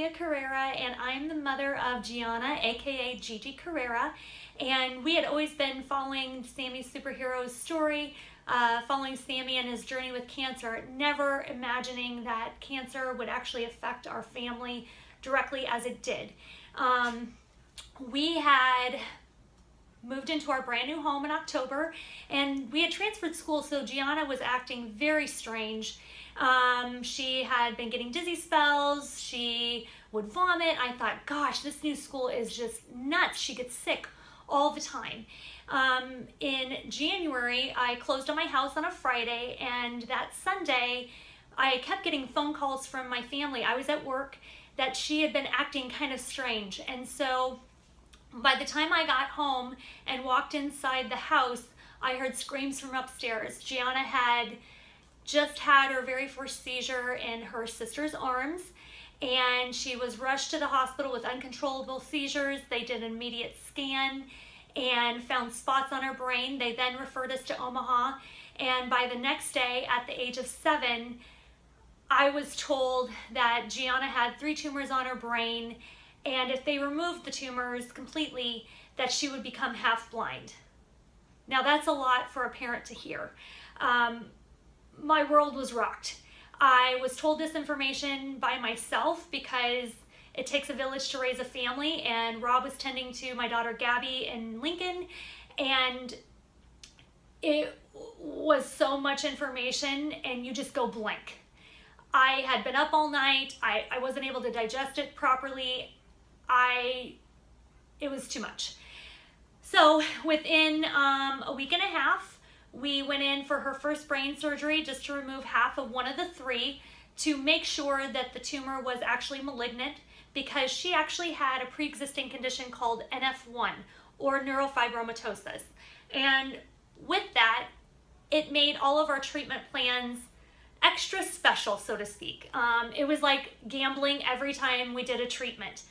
Gigi Carrera, and I'm the mother of Gianna, aka Gigi Carrera. And we had always been following Sammy's superhero's story, following Sammy and his journey with cancer, never imagining that cancer would actually affect our family directly as it did. We had moved into our brand new home in October, and we had transferred schools, so Gianna was acting very strange. She had been getting dizzy spells, she would vomit. I thought, gosh, this new school is just nuts. She gets sick all the time. In January, I closed on my house on a Friday, and that Sunday, I kept getting phone calls from my family. I was at work, that she had been acting kind of strange. And so by the time I got home and walked inside the house, I heard screams from upstairs. Gianna had just had her very first seizure in her sister's arms, and she was rushed to the hospital with uncontrollable seizures. They did an immediate scan and found spots on her brain. They then referred us to Omaha, and by the next day, at the age of 7, I was told that Gianna had 3 tumors on her brain, and if they removed the tumors completely, that she would become half blind. Now that's a lot for a parent to hear. My world was rocked. I was told this information by myself because it takes a village to raise a family, and Rob was tending to my daughter Gabby in Lincoln, and it was so much information and you just go blank. I had been up all night. I wasn't able to digest it properly. It was too much. So within a week and a half, we went in for her first brain surgery just to remove half of one of the 3 to make sure that the tumor was actually malignant, because she actually had a pre-existing condition called NF1, or neurofibromatosis. And with that, it made all of our treatment plans extra special, so to speak. It was like gambling every time we did a treatment.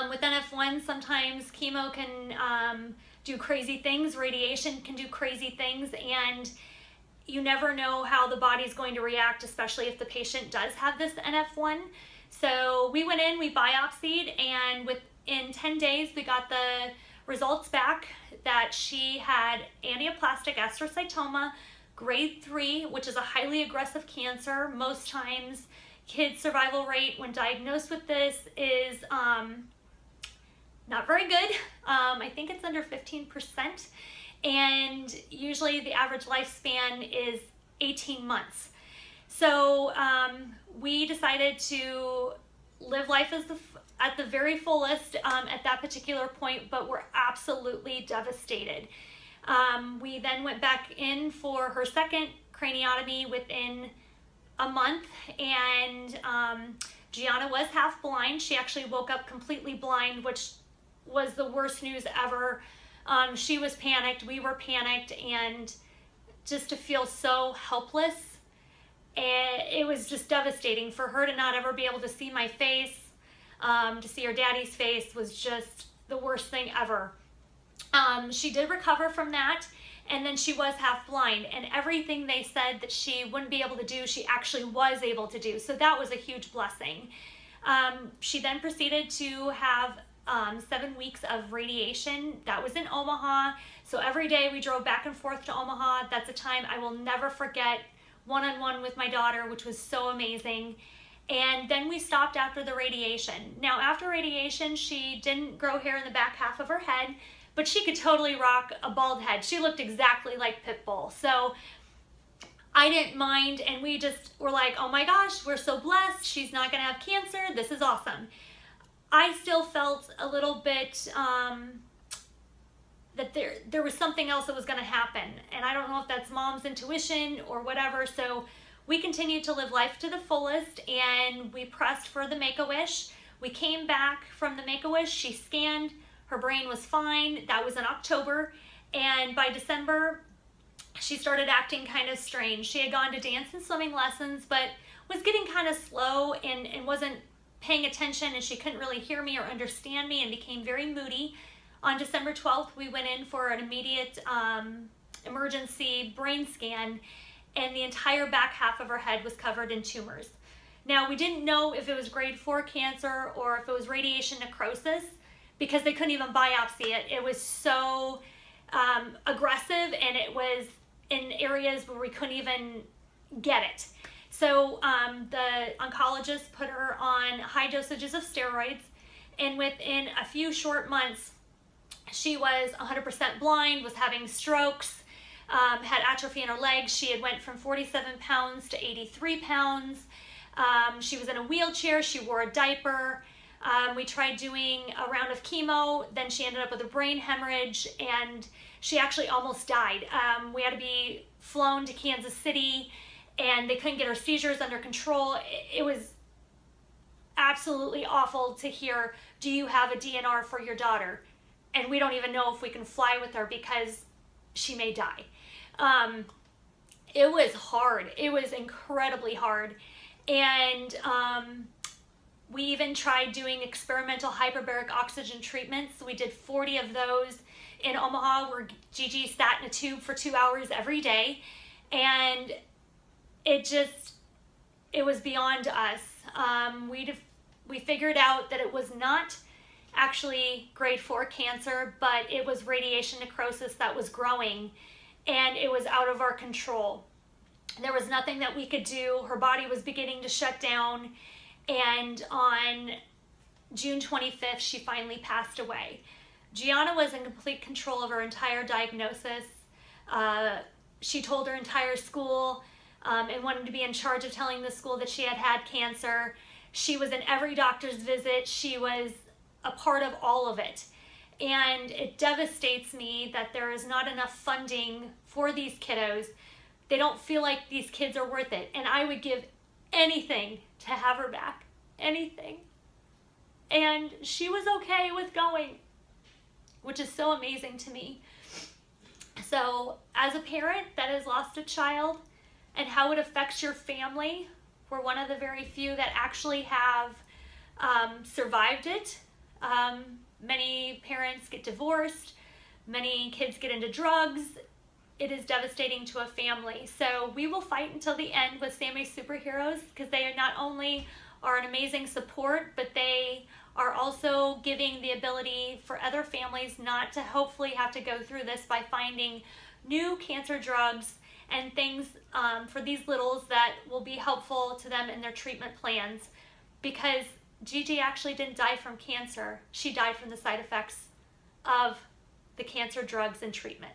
With NF1, sometimes chemo can do crazy things, radiation can do crazy things, and you never know how the body's going to react, especially if the patient does have this NF1. So we went in, we biopsied, and within 10 days we got the results back that she had Anaplastic Astrocytoma, grade 3, which is a highly aggressive cancer. Most times, kids' survival rate when diagnosed with this is not very good. I think it's under 15%, and usually the average lifespan is 18 months. So we decided to live life at the very fullest at that particular point, but we're absolutely devastated. We then went back in for her second craniotomy within a month, and Gianna was half blind. She actually woke up completely blind, which was the worst news ever. She was panicked, we were panicked, and just to feel so helpless, it was just devastating. For her to not ever be able to see my face, to see her daddy's face, was just the worst thing ever. She did recover from that, and then she was half blind, and everything they said that she wouldn't be able to do, she actually was able to do. So that was a huge blessing. She then proceeded to have 7 weeks of radiation. That was in Omaha. So every day we drove back and forth to Omaha. That's a time I will never forget, one-on-one with my daughter, which was so amazing. And then we stopped after the radiation. Now, after radiation, she didn't grow hair in the back half of her head, but she could totally rock a bald head. She looked exactly like Pitbull. So I didn't mind, and we just were like, oh my gosh, we're so blessed. She's not gonna have cancer. This is awesome. I still felt a little bit that there was something else that was gonna happen. And I don't know if that's mom's intuition or whatever. So we continued to live life to the fullest, and we pressed for the Make-A-Wish. We came back from the Make-A-Wish, she scanned, her brain was fine. That was in October, and by December, she started acting kind of strange. She had gone to dance and swimming lessons, but was getting kind of slow and wasn't paying attention, and she couldn't really hear me or understand me, and became very moody. On December 12th, we went in for an immediate emergency brain scan, and the entire back half of her head was covered in tumors. Now, we didn't know if it was grade 4 cancer or if it was radiation necrosis because they couldn't even biopsy it. It was so aggressive, and it was in areas where we couldn't even get it. So the oncologist put her on high dosages of steroids, and within a few short months, she was 100% blind, was having strokes, had atrophy in her legs. She had went from 47 pounds to 83 pounds. She was in a wheelchair. She wore a diaper. We tried doing a round of chemo. Then she ended up with a brain hemorrhage, and she actually almost died. We had to be flown to Kansas City, and they couldn't get her seizures under control. It was absolutely awful to hear, do you have a DNR for your daughter? And we don't even know if we can fly with her because she may die. It was hard. It was incredibly hard. And we even tried doing experimental hyperbaric oxygen treatments. We did 40 of those in Omaha, where Gigi sat in a tube for 2 hours every day. And it was beyond us. We figured out that it was not actually grade 4 cancer, but it was radiation necrosis that was growing, and it was out of our control. There was nothing that we could do. Her body was beginning to shut down, and on June 25th, she finally passed away. Gianna was in complete control of her entire diagnosis. She told her entire school and wanted to be in charge of telling the school that she had had cancer. She was in every doctor's visit. She was a part of all of it. And it devastates me that there is not enough funding for these kiddos. They don't feel like these kids are worth it. And I would give anything to have her back. Anything. And she was okay with going, which is so amazing to me. So as a parent that has lost a child and how it affects your family, we're one of the very few that actually have survived it. Many parents get divorced. Many kids get into drugs. It is devastating to a family. So we will fight until the end with Sammy Superheroes, because they not only are an amazing support, but they are also giving the ability for other families not to hopefully have to go through this by finding new cancer drugs and things for these littles that will be helpful to them in their treatment plans. Because Gigi actually didn't die from cancer. She died from the side effects of the cancer drugs and treatment.